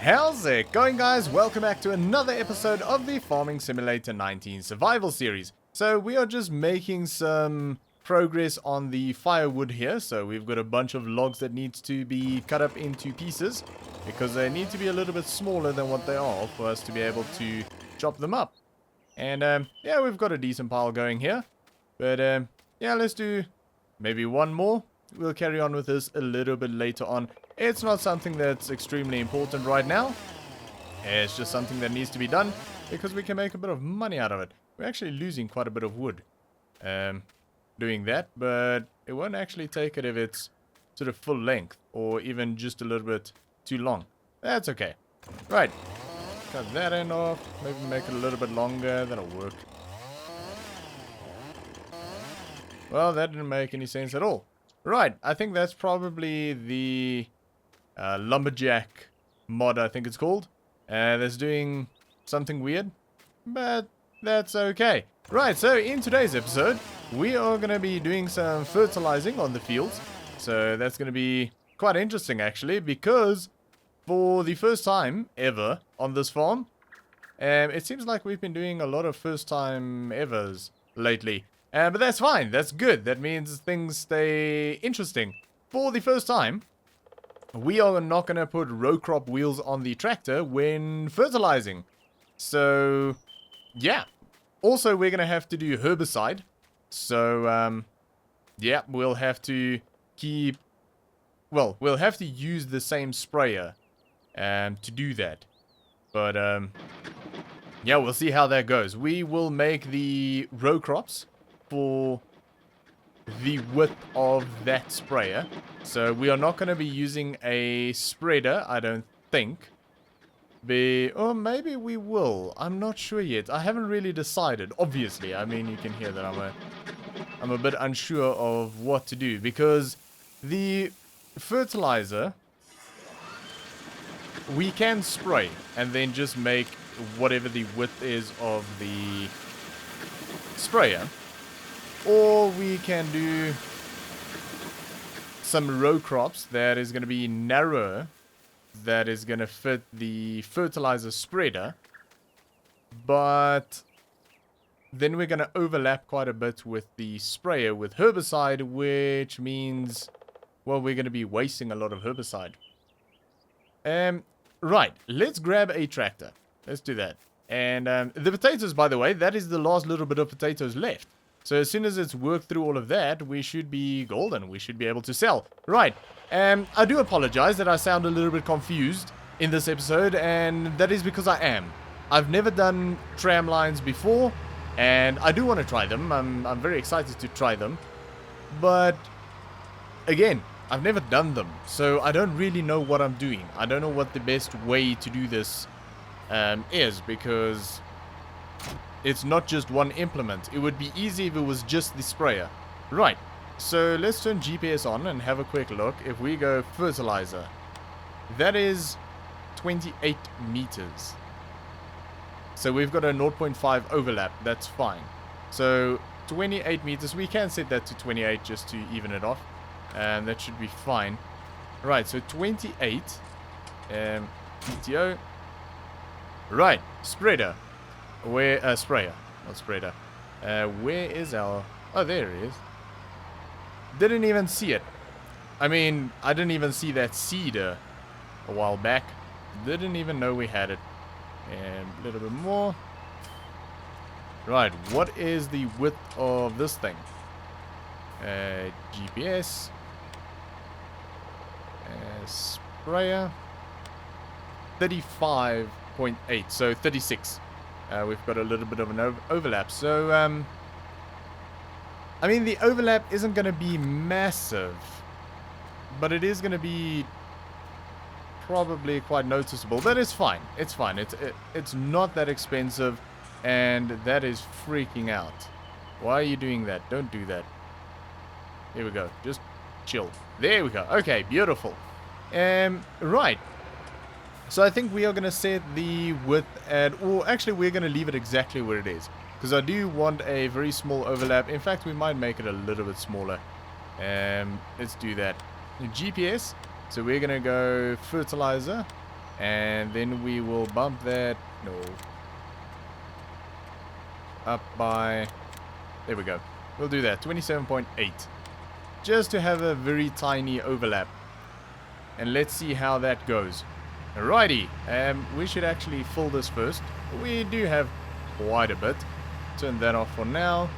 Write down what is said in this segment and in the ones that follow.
How's it going, guys? Welcome back to another episode of the Farming Simulator 19 Survival Series. So we are just making some progress on the firewood here. So we've got a bunch of logs that needs to be cut up into pieces because they need to be a little bit smaller than what they are for us to be able to chop them up. And yeah, we've got a decent pile going here. But yeah, let's do maybe one more. We'll carry on with this a little bit later on. It's not something that's extremely important right now. It's just something that needs to be done because we can make a bit of money out of it. We're actually losing quite a bit of wood doing that, but it won't actually take it if it's sort of full length or even just a little bit too long. That's okay. Right. Cut that end off. Maybe make it a little bit longer. That'll work. Well, that didn't make any sense at all. Right. I think that's probably the lumberjack mod, I think it's called. That's doing something weird, but that's okay. Right, so in today's episode, we are going to be doing some fertilizing on the fields. So that's going to be quite interesting, actually, because for the first time ever on this farm, it seems like we've been doing a lot of first time evers lately. But that's fine, that's good. That means things stay interesting. For the first time, we are not going to put row crop wheels on the tractor when fertilizing. So, yeah. Also, we're going to have to do herbicide. So, yeah, we'll have to keep... Well, we'll have to use the same sprayer to do that. But, yeah, we'll see how that goes. We will make the row crops for the width of that sprayer. So we are not going to be using a spreader, I don't think. Or maybe we will. I'm not sure yet. I haven't really decided. Obviously, I mean, you can hear that I'm a bit unsure of what to do because the fertilizer we can spray and then just make whatever the width is of the sprayer. Or we can do some row crops that is going to be narrower, that is going to fit the fertilizer spreader. But then we're going to overlap quite a bit with the sprayer with herbicide, which means, well, we're going to be wasting a lot of herbicide. Right, let's grab a tractor. Let's do that. And the potatoes, by the way, that is the last little bit of potatoes left. So as soon as it's worked through all of that, we should be golden. We should be able to sell. Right. I do apologize that I sound a little bit confused in this episode, and that is because I am. I've never done tram lines before, and I do want to try them. I'm very excited to try them. But, again, I've never done them, so I don't really know what I'm doing. I don't know what the best way to do this is, because... it's not just one implement. It would be easy if it was just the sprayer. Right. So let's turn GPS on and have a quick look. If we go fertilizer, that is 28 meters. So we've got a 0.5 overlap. That's fine. So 28 meters. We can set that to 28 just to even it off. And that should be fine. Right. So 28. PTO. Right. Spreader. Where, sprayer, not spreader. Where is our... Oh, there it is. Didn't even see it. I mean, I didn't even see that seeder a while back. Didn't even know we had it. And a little bit more. Right, what is the width of this thing? GPS. Sprayer. 35.8, so 36. We've got a little bit of an overlap. So, I mean, the overlap isn't going to be massive, but it is going to be probably quite noticeable. But it's fine. It's fine. It's not that expensive, and that is freaking out. Why are you doing that? Don't do that. Here we go. Just chill. There we go. Okay, beautiful. Right. So I think we are going to set the width at... Or actually, we're going to leave it exactly where it is. Because I do want a very small overlap. In fact, we might make it a little bit smaller. Let's do that. GPS. So we're going to go fertilizer. And then we will bump that, no, up by, there we go. We'll do that, 27.8. Just to have a very tiny overlap. And let's see how that goes. Alrighty, we should actually fill this first. We do have quite a bit. Turn that off for now.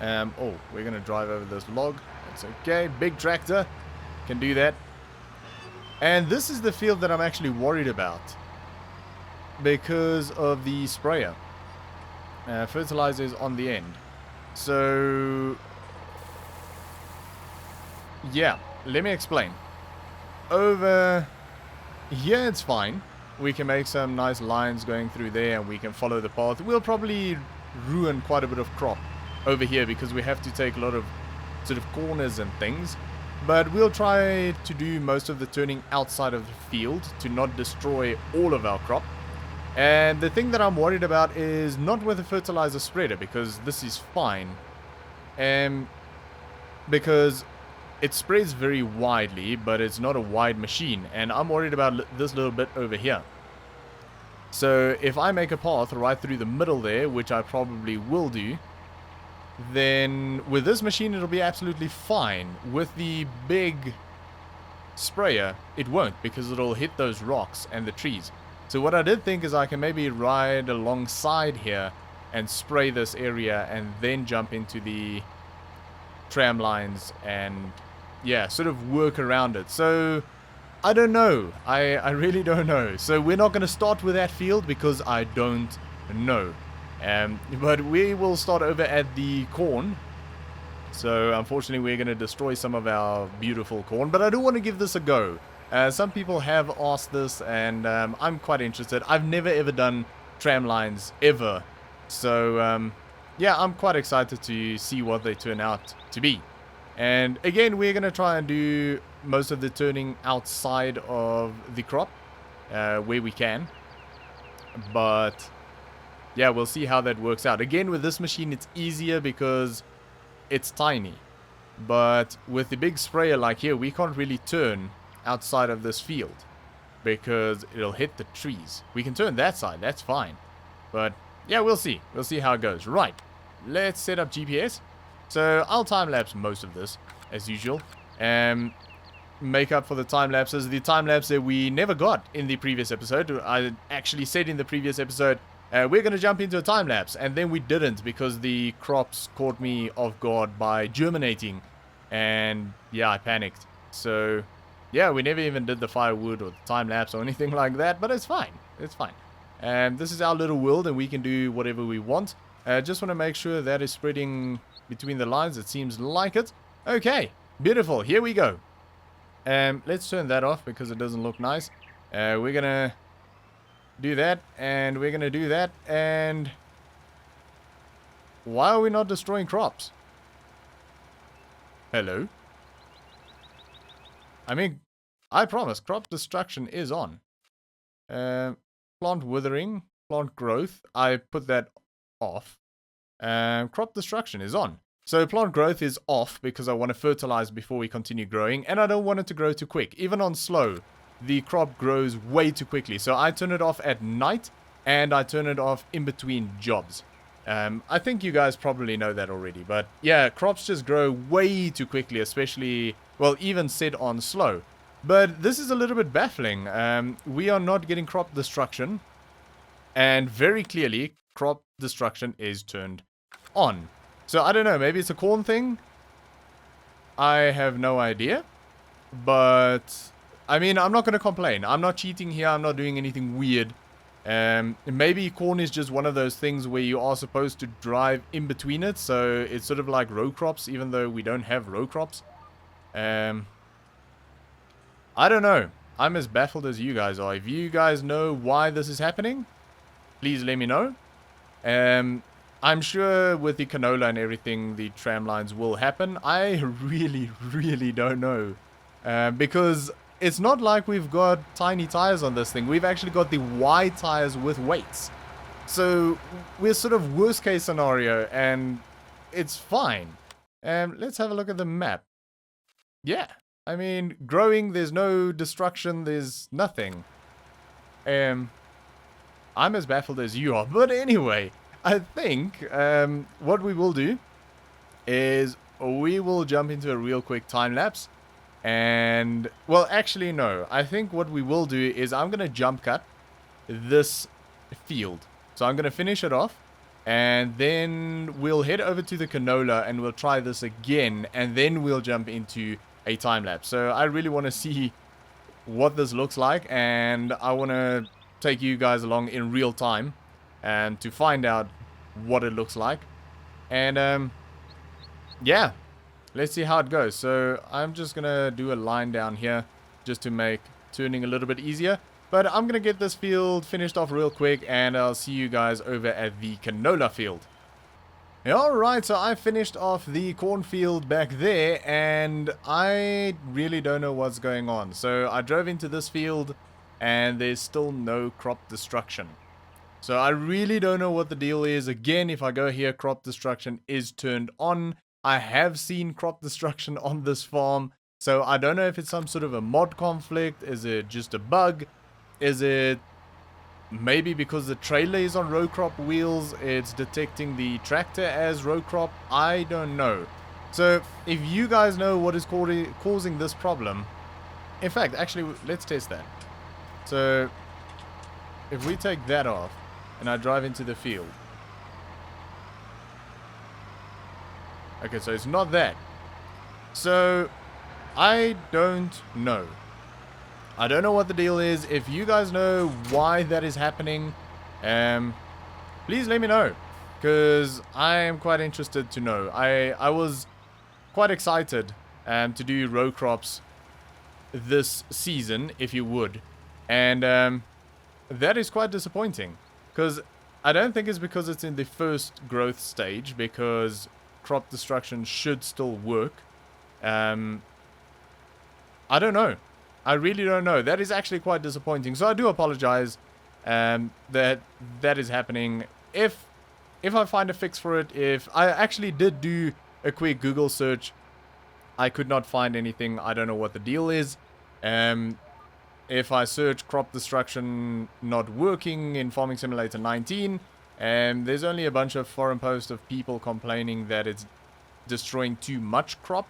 Oh, we're going to drive over this log. That's okay. Big tractor. Can do that. And this is the field that I'm actually worried about. Because of the sprayer. Fertilizer is on the end. So, yeah, let me explain. Over here it's fine. We can make some nice lines going through there and we can follow the path. We'll probably ruin quite a bit of crop over here because we have to take a lot of sort of corners and things. But we'll try to do most of the turning outside of the field to not destroy all of our crop. And the thing that I'm worried about is not with the fertilizer spreader, because this is fine. Because it spreads very widely, but it's not a wide machine. And I'm worried about this little bit over here. So if I make a path right through the middle there, which I probably will do, then with this machine it'll be absolutely fine. With the big sprayer, it won't, because it'll hit those rocks and the trees. So what I did think is I can maybe ride alongside here and spray this area and then jump into the tram lines and, yeah, sort of work around it. So, I don't know. I really don't know. So we're not going to start with that field because I don't know. But we will start over at the corn. So unfortunately we're going to destroy some of our beautiful corn. But I do want to give this a go. Some people have asked this and I'm quite interested. I've never ever done tram lines ever. So yeah, I'm quite excited to see what they turn out to be. And again, we're going to try and do most of the turning outside of the crop where we can. But yeah, we'll see how that works out. Again, with this machine, it's easier because it's tiny. But with the big sprayer like here, we can't really turn outside of this field because it'll hit the trees. We can turn that side, that's fine. But yeah, we'll see. We'll see how it goes. Right, let's set up GPS. So I'll time-lapse most of this, as usual. Make up for the time-lapses. The time-lapse that we never got in the previous episode. I actually said in the previous episode, we're going to jump into a time-lapse. And then we didn't because the crops caught me off guard by germinating. And yeah, I panicked. So yeah, we never even did the firewood or the time-lapse or anything like that. But it's fine. It's fine. This is our little world and we can do whatever we want. Just want to make sure that is spreading between the lines. It seems like it. Okay, beautiful. Here we go. Let's turn that off because it doesn't look nice. We're going to do that and we're going to do that. And why are we not destroying crops? Hello? I mean, I promise, crop destruction is on. Plant withering, plant growth, I put that off. Crop destruction is on. So plant growth is off because I want to fertilize before we continue growing. And I don't want it to grow too quick. Even on slow, the crop grows way too quickly. So I turn it off at night and I turn it off in between jobs. I think you guys probably know that already. But yeah, crops just grow way too quickly, especially, well, even set on slow. But this is a little bit baffling. We are not getting crop destruction. And very clearly, crop destruction is turned on. So I don't know, maybe it's a corn thing. I have no idea. But I mean, I'm not going to complain. I'm not cheating here. I'm not doing anything weird. Maybe corn is just one of those things where you are supposed to drive in between it. So it's sort of like row crops, even though we don't have row crops. I don't know. I'm as baffled as you guys are. If you guys know why this is happening, please let me know. I'm sure with the canola and everything, the tram lines will happen. I really, really don't know. Because it's not like we've got tiny tires on this thing. We've actually got the wide tires with weights. So we're sort of worst case scenario and it's fine. Let's have a look at the map. Yeah. I mean, growing, there's no destruction, there's nothing. I'm as baffled as you are. But anyway, I think what we will do is we will jump into a real quick time lapse. And, well, actually, no. I think what we will do is I'm going to jump cut this field. So I'm going to finish it off. And then we'll head over to the canola and we'll try this again. And then we'll jump into a time lapse. So I really want to see what this looks like. And I want to take you guys along in real time and to find out what it looks like. And, yeah. Let's see how it goes. So I'm just going to do a line down here just to make turning a little bit easier. But I'm going to get this field finished off real quick and I'll see you guys over at the canola field. Alright, so I finished off the cornfield back there and I really don't know what's going on. So I drove into this field and there's still no crop destruction. So I really don't know what the deal is. Again, if I go here, crop destruction is turned on. I have seen crop destruction on this farm, so I don't know if it's some sort of a mod conflict. Is it just a bug? Is it maybe because the trailer is on row crop wheels, it's detecting the tractor as row crop? I don't know. So if you guys know what is causing this problem, in fact, actually, let's test that. So if we take that off and I drive into the field. Okay, so it's not that. So, I don't know. I don't know what the deal is. If you guys know why that is happening, please let me know. Because I am quite interested to know. I was quite excited to do row crops this season, if you would. And that is quite disappointing. Because I don't think it's because it's in the first growth stage, because crop destruction should still work. I don't know. I really don't know. That is actually quite disappointing. So I do apologize that is happening. If I find a fix for it, if I actually did do a quick Google search, I could not find anything. I don't know what the deal is. If I search crop destruction not working in Farming Simulator 19, there's only a bunch of forum posts of people complaining that it's destroying too much crop.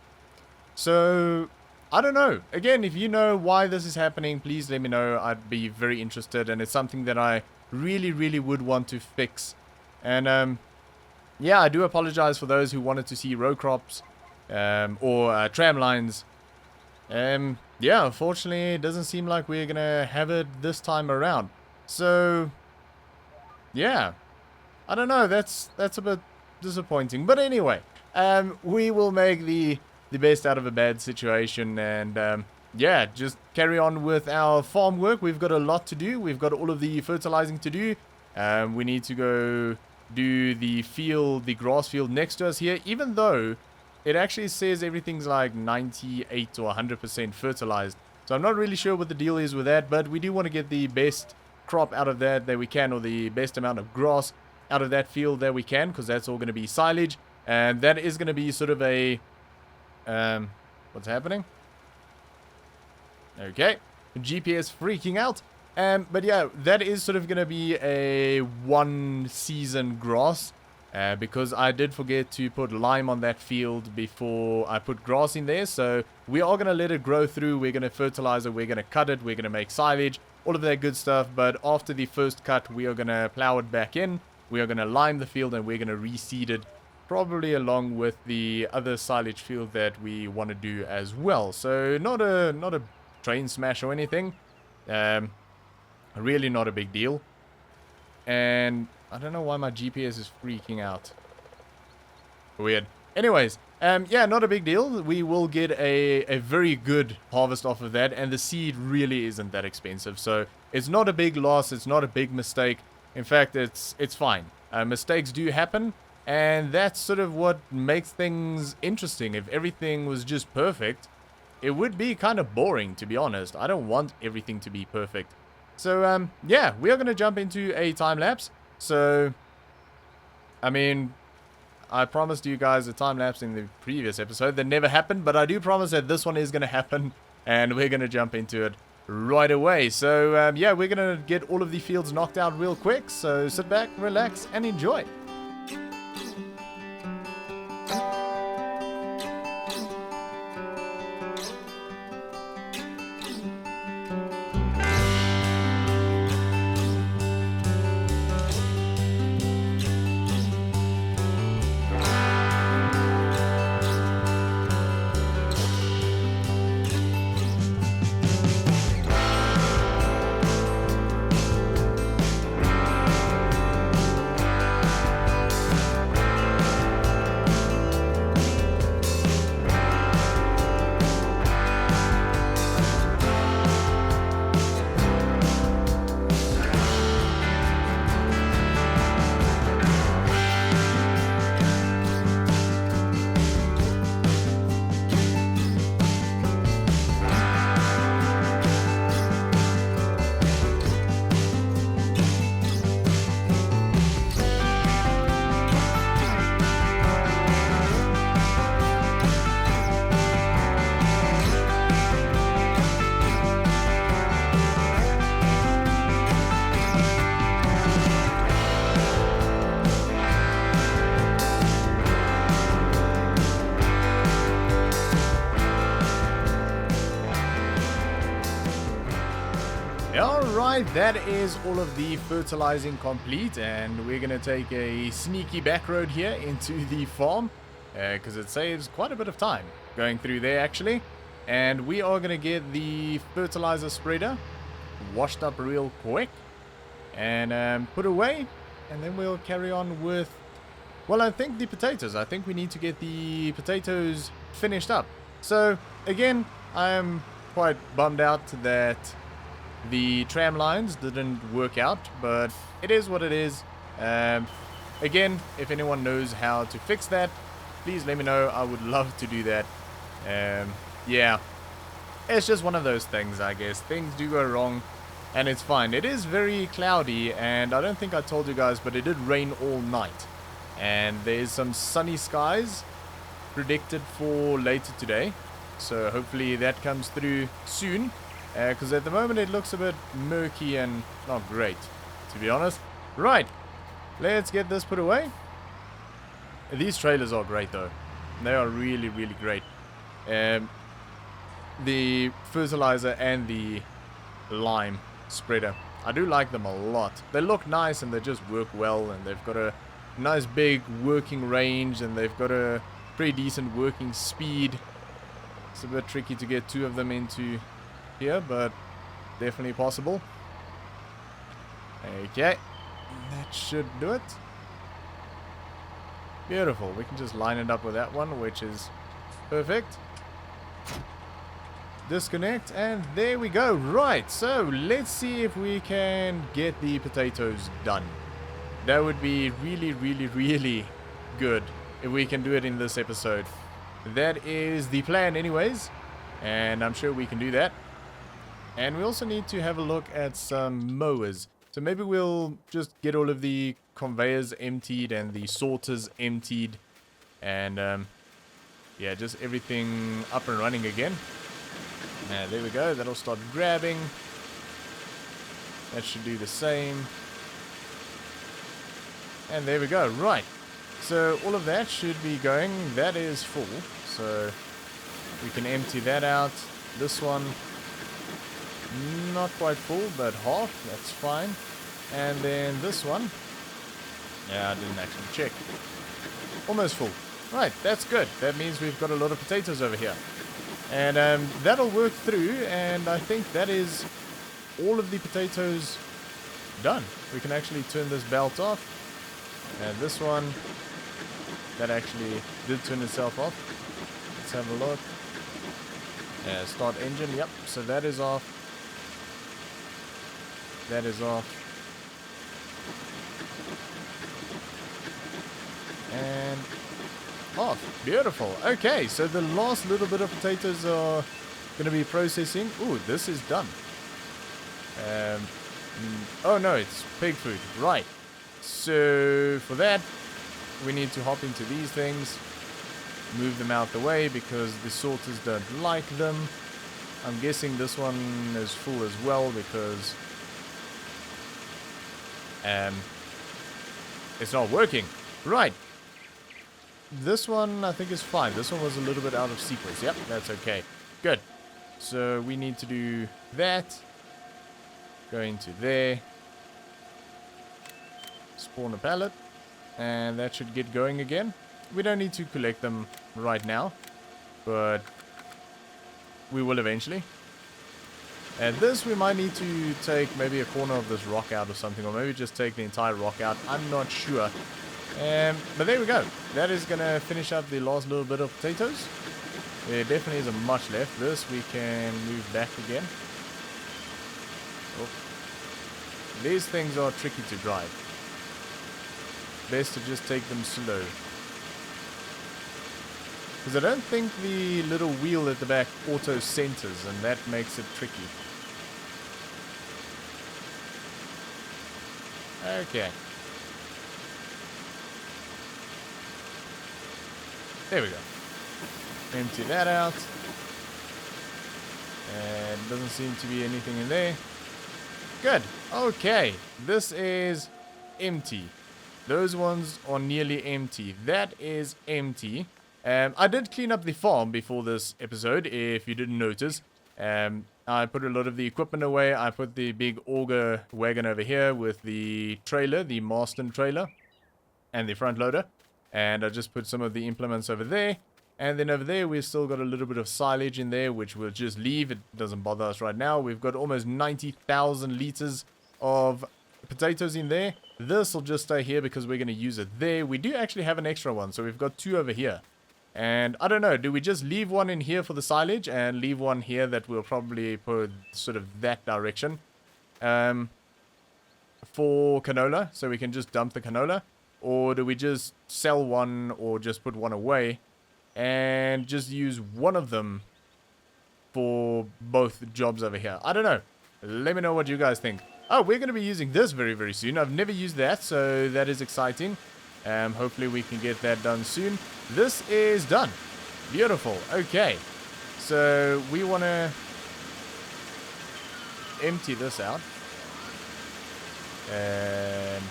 So, I don't know. Again, if you know why this is happening, please let me know. I'd be very interested, and it's something that I really, really would want to fix. And, yeah, I do apologize for those who wanted to see row crops or tram lines. Yeah, unfortunately, it doesn't seem like we're going to have it this time around. So, yeah. I don't know, that's a bit disappointing. But anyway, we will make the best out of a bad situation. And, yeah, just carry on with our farm work. We've got a lot to do. We've got all of the fertilizing to do. We need to go do the grass field next to us here. Even though it actually says everything's like 98 or 100% fertilized. So I'm not really sure what the deal is with that. But we do want to get the best crop out of that we can. Or the best amount of grass out of that field that we can, because that's all going to be silage, and that is going to be sort of a what's happening? Okay, GPS freaking out. But yeah, that is sort of going to be a one season grass, because I did forget to put lime on that field before I put grass in there. So we are going to let it grow through. We're going to fertilize it, we're going to cut it, we're going to make silage, all of that good stuff. But after the first cut, we are going to plow it back in. We are going to lime the field and we're going to reseed it, probably along with the other silage field that we want to do as well. So not a train smash or anything. Really not a big deal. And I don't know why my GPS is freaking out. Weird. Anyways, yeah, not a big deal. We will get a very good harvest off of that, and the seed really isn't that expensive. So it's not a big loss. It's not a big mistake. In fact, it's fine. Mistakes do happen, and that's sort of what makes things interesting. If everything was just perfect, it would be kind of boring, to be honest. I don't want everything to be perfect. So, yeah, we are going to jump into a time lapse. So, I mean, I promised you guys a time lapse in the previous episode that never happened, but I do promise that this one is going to happen, and we're going to jump into it right away. So, yeah, we're going to get all of the fields knocked out real quick. So sit back, relax, and enjoy. Alright, that is all of the fertilizing complete, and we're going to take a sneaky back road here into the farm, because it saves quite a bit of time going through there actually. And we are going to get the fertilizer spreader washed up real quick and put away, and then we'll carry on with, well, I think the potatoes. I think we need to get the potatoes finished up. So again, I'm quite bummed out that the tram lines didn't work out, but it is what it is. Again, if anyone knows how to fix that, please let me know. I would love to do that. Yeah, it's just one of those things, I guess. Things do go wrong, and it's fine. It is very cloudy, and I don't think I told you guys, but it did rain all night. And there's some sunny skies predicted for later today, so hopefully that comes through soon. Because at the moment it looks a bit murky and not great, to be honest. Right, let's get this put away. These trailers are great though. They are really, really great. The fertilizer and the lime spreader, I do like them a lot. They look nice and they just work well, and they've got a nice big working range, and they've got a pretty decent working speed. It's a bit tricky to get two of them into here, but definitely possible. Okay, that should do it. Beautiful. We can just line it up with that one, which is perfect. Disconnect, and there we go. Right, so let's see if we can get the potatoes done. That would be really, really, really good if we can do it in this episode. That is the plan anyways, and I'm sure we can do that. And we also need to have a look at some mowers. So maybe we'll just get all of the conveyors emptied and the sorters emptied. And yeah, just everything up and running again. And there we go. That'll start grabbing. That should do the same. And there we go. Right. So all of that should be going. That is full. So we can empty that out. This one, not quite full, but half, that's fine. And then this one, yeah, I didn't actually check. Almost full. Right, that's good. That means we've got a lot of potatoes over here. And that'll work through, and I think that is all of the potatoes done. We can actually turn this belt off. And this one, that actually did turn itself off. Let's have a look. Start engine, yep, so that is off. That is off. And off. Beautiful. Okay, so the last little bit of potatoes are going to be processing. Ooh, this is done. Oh no, it's pig food. Right. So for that, we need to hop into these things. Move them out the way because the sorters don't like them. I'm guessing this one is full as well because it's not working. Right. This one I think is fine. This one was a little bit out of sequence. Yep, that's okay. Good. So we need to do that. Go into there. Spawn a pallet. And that should get going again. We don't need to collect them right now, but we will eventually. And this we might need to take maybe a corner of this rock out or something, or maybe just take the entire rock out. I'm not sure. But there we go. That is going to finish up the last little bit of potatoes. There definitely isn't much left. This we can move back again. Oh. These things are tricky to drive. Best to just take them slow. Because I don't think the little wheel at the back auto centers, and that makes it tricky. Okay. There we go. Empty that out. And doesn't seem to be anything in there. Good. Okay. This is empty. Those ones are nearly empty. That is empty. I did clean up the farm before this episode, if you didn't notice. I put a lot of the equipment away. I put the big auger wagon over here with the trailer, the Marston trailer, and the front loader. And I just put some of the implements over there. And then over there, we've still got a little bit of silage in there, which we'll just leave. It doesn't bother us right now. We've got almost 90,000 liters of potatoes in there. This will just stay here because we're going to use it there. We do actually have an extra one, so we've got 2 over here. And I don't know, do we just leave one in here for the silage and leave one here that we'll probably put sort of that direction for canola, so we can just dump the canola? Or do we just sell one or just put one away and just use one of them for both jobs over here? I don't know. Let me know what you guys think. Oh, we're going to be using this very, very soon. I've never used that, so that is exciting. Hopefully we can get that done soon. This is done. Beautiful. Okay. So we want to empty this out. And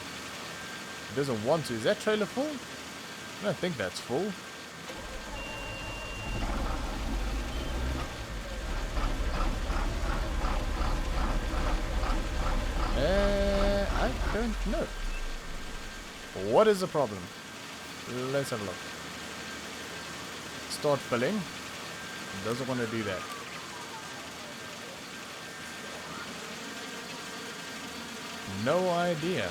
it doesn't want to. Is that trailer full? I don't think that's full. I don't know. What is the problem? Let's have a look. Start filling. It doesn't want to do that. No idea.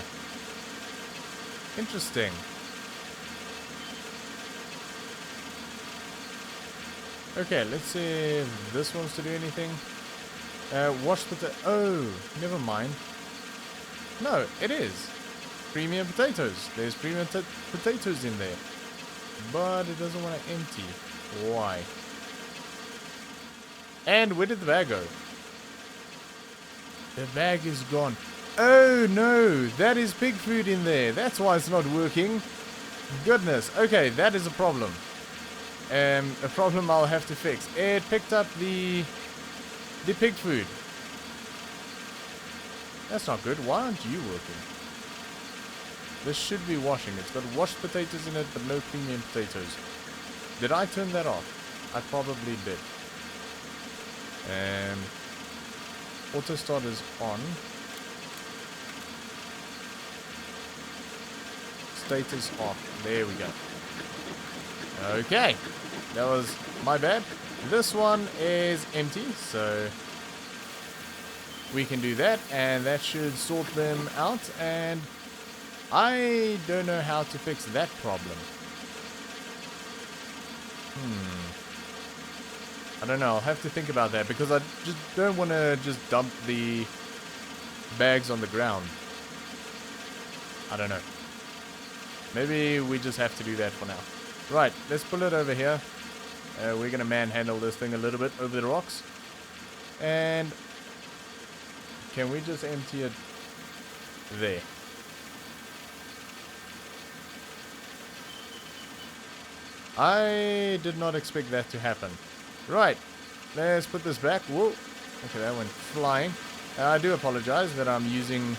Interesting. Okay, let's see if this wants to do anything. Wash the... Oh, never mind. No, it is. Premium potatoes. There's premium potatoes in there. But it doesn't want to empty. Why? And where did the bag go? The bag is gone. Oh no, that is pig food in there. That's why it's not working. Goodness. Okay, that is a problem. A problem I'll have to fix. It picked up the pig food. That's not good. Why aren't you working? This should be washing. It's got washed potatoes in it, but no premium potatoes. Did I turn that off? I probably did. Auto start is on. Status off. There we go. Okay. That was my bad. This one is empty, so we can do that, and that should sort them out. And I don't know how to fix that problem. I don't know. I'll have to think about that, because I just don't want to just dump the bags on the ground. I don't know. Maybe we just have to do that for now. Right, let's pull it over here. We're going to manhandle this thing a little bit over the rocks. And can we just empty it there? I did not expect that to happen. Right, let's put this back. Whoa. Okay, that went flying. I do apologize that I'm using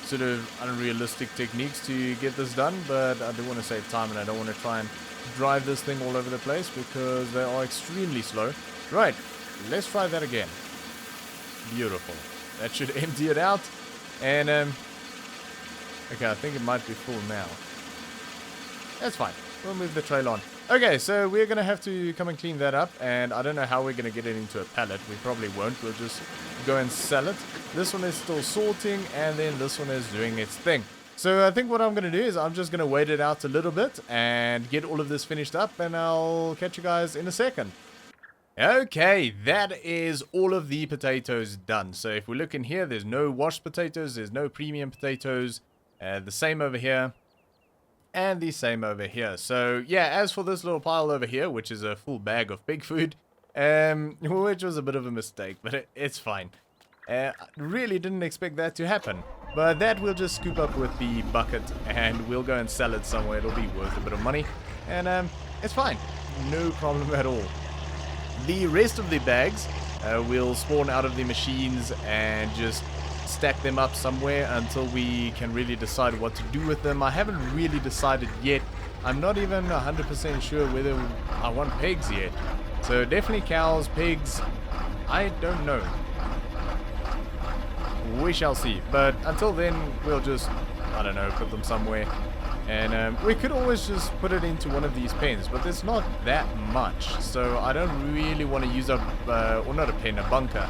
sort of unrealistic techniques to get this done, but I do want to save time and I don't want to try and drive this thing all over the place because they are extremely slow. Right, let's try that again. Beautiful. That should empty it out. And, okay, I think it might be full now. That's fine. We'll move the trail on. Okay, so we're going to have to come and clean that up. And I don't know how we're going to get it into a pallet. We probably won't. We'll just go and sell it. This one is still sorting. And then this one is doing its thing. So I think what I'm going to do is I'm just going to wait it out a little bit. And get all of this finished up. And I'll catch you guys in a second. Okay, that is all of the potatoes done. So if we look in here, there's no washed potatoes. There's no premium potatoes. The same over here. And the same over here. So, yeah, as for this little pile over here, which is a full bag of pig food, which was a bit of a mistake, but it's fine. Really didn't expect that to happen. But that we'll just scoop up with the bucket, and we'll go and sell it somewhere. It'll be worth a bit of money. And, it's fine. No problem at all. The rest of the bags will spawn out of the machines and just stack them up somewhere until we can really decide what to do with them. I haven't really decided yet. I'm not even 100% sure whether I want pigs yet. So definitely cows, pigs, I don't know. We shall see. But until then, we'll just, I don't know, put them somewhere. And we could always just put it into one of these pens, but there's not that much. So I don't really want to use up, or not a pen, a bunker.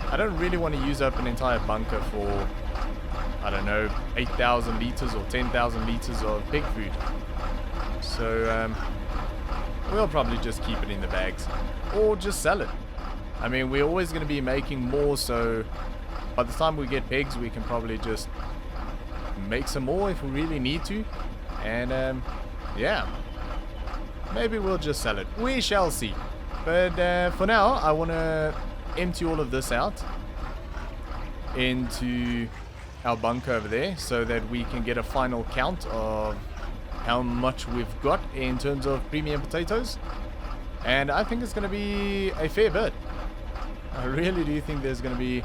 I don't really want to use up an entire bunker for, I don't know, 8,000 liters or 10,000 liters of pig food. So, we'll probably just keep it in the bags. Or just sell it. I mean, we're always going to be making more, so by the time we get pigs, we can probably just make some more if we really need to. And, yeah. Maybe we'll just sell it. We shall see. But, for now, I want to empty all of this out into our bunker over there so that we can get a final count of how much we've got in terms of premium potatoes. And I think it's going to be a fair bit. I really do think there's going to be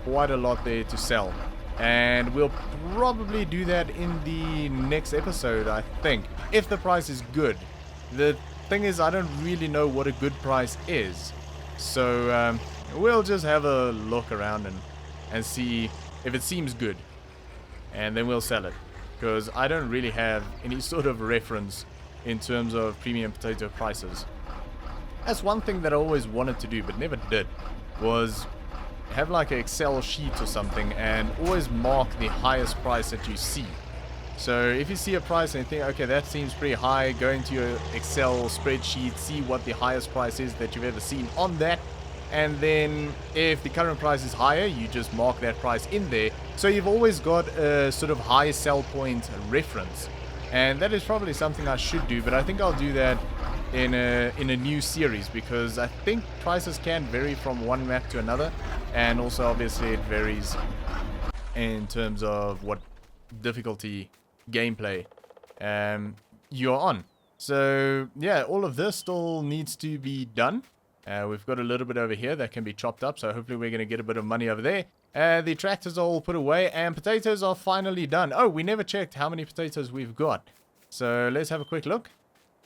quite a lot there to sell. And we'll probably do that in the next episode, I think, if the price is good. The thing is, I don't really know what a good price is. So, we'll just have a look around and see if it seems good. And then we'll sell it. Because I don't really have any sort of reference in terms of premium potato prices. That's one thing that I always wanted to do but never did. Was have like an Excel sheet or something and always mark the highest price that you see. So if you see a price and you think, okay, that seems pretty high, go into your Excel spreadsheet, see what the highest price is that you've ever seen on that. And then if the current price is higher, you just mark that price in there. So you've always got a sort of high sell point reference. And that is probably something I should do, but I think I'll do that in a new series, because I think prices can vary from one map to another. And also obviously it varies in terms of what difficulty gameplay you're on. So yeah, all of this still needs to be done. We've got a little bit over here that can be chopped up, so hopefully we're going to get a bit of money over there. The tractors are all put away, and potatoes are finally done. Oh, we never checked how many potatoes we've got. So let's have a quick look.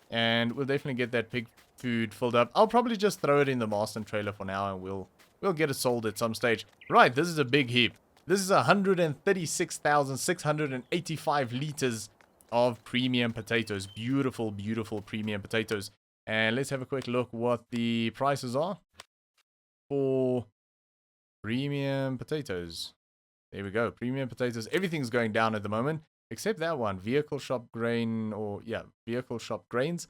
And we'll definitely get that pig food filled up. I'll probably just throw it in the Marston trailer for now, and we'll get it sold at some stage. Right, this is a big heap. This is 136,685 liters of premium potatoes. Beautiful, beautiful premium potatoes. And let's have a quick look what the prices are for premium potatoes. There we go. Premium potatoes. Everything's going down at the moment, except that one. Vehicle shop grain, or yeah, vehicle shop grains.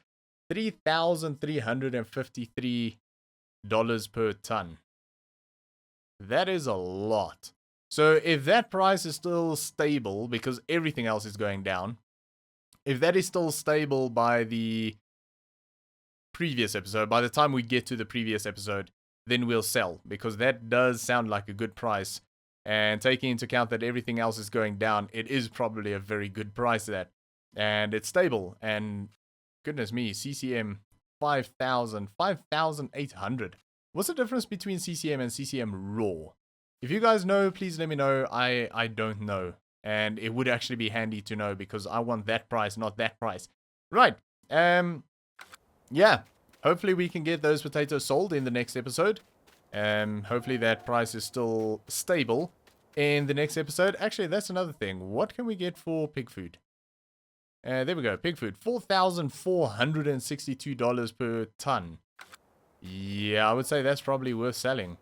$3,353 per ton. That is a lot. So if that price is still stable, because everything else is going down, if that is still stable by the previous episode, by the time we get to the previous episode, then we'll sell, because that does sound like a good price. And taking into account that everything else is going down, it is probably a very good price, that. And it's stable. And goodness me, CCM 5,800. What's the difference between CCM and CCM raw? If you guys know, please let me know. I don't know. And it would actually be handy to know because I want that price, not that price. Right. Yeah. Hopefully we can get those potatoes sold in the next episode. Hopefully that price is still stable in the next episode. Actually, that's another thing. What can we get for pig food? There we go. Pig food. $4,462 per ton. Yeah, I would say that's probably worth selling.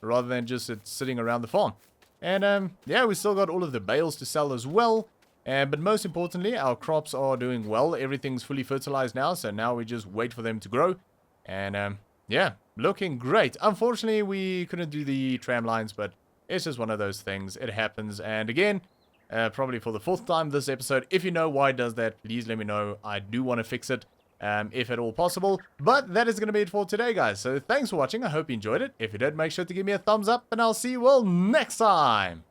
Rather than just it sitting around the farm. And yeah, we still got all of the bales to sell as well. But most importantly, our crops are doing well. Everything's fully fertilized now. So now we just wait for them to grow. And yeah, looking great. Unfortunately, we couldn't do the tram lines, but it's just one of those things. It happens. And again, probably for the 4th time this episode, if you know why it does that, please let me know. I do want to fix it, if at all possible. But that is going to be it for today, guys. So thanks for watching. I hope you enjoyed it. If you did, make sure to give me a thumbs up, and I'll see you all next time.